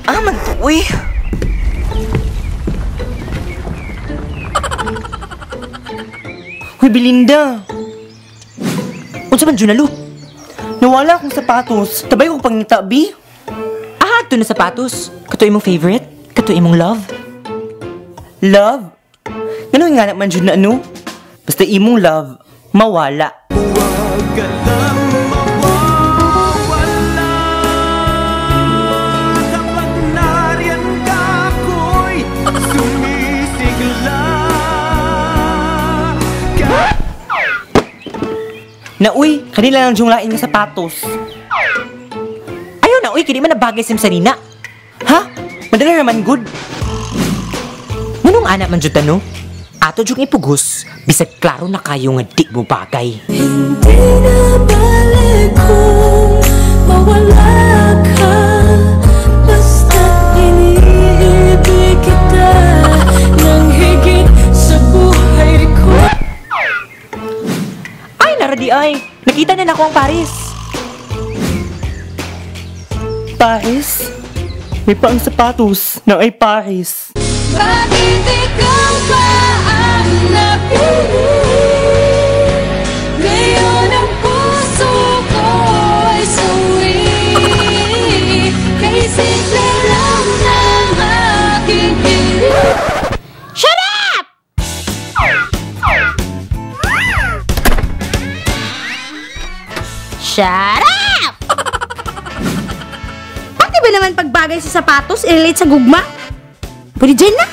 Man to, uy. Uy, Belinda. Unsa man dyan, nawala akong sapatos. Tabay ko pangita, B. Ito na sapatos. Kato imong favorite? Kato imong love? Love? Ganun nga naman dyan na ano? Basta imong love, mawala. Huwag ka lang mawawala. Kapag nariyan ka ako'y sumisigla. Na uy, kanila lang diyong lain ng sapatos. Ayaw na uy, kini man nabagay sim sanina. Ha? Madala naman good. Nganong anak man dyan no? Ato diyong ipugos, bisag klaro na kayo nga di mo bagay. Hindi na balik kung mawala ka. Basta't iniibig kita nang higit sa buhay ko. Ay, naradi ay. Nakita na ako ang Paris. Paris? May paang sapatos na ay Paris. Bakit ikaw ba ang napili? Ngayon ang puso ko ay suwi. Kay simple lang ng aking hiling. Shut up! Shut up! Pati ba naman pagbagay sa sapatos, ililate sa gugma? Pwede dyan na?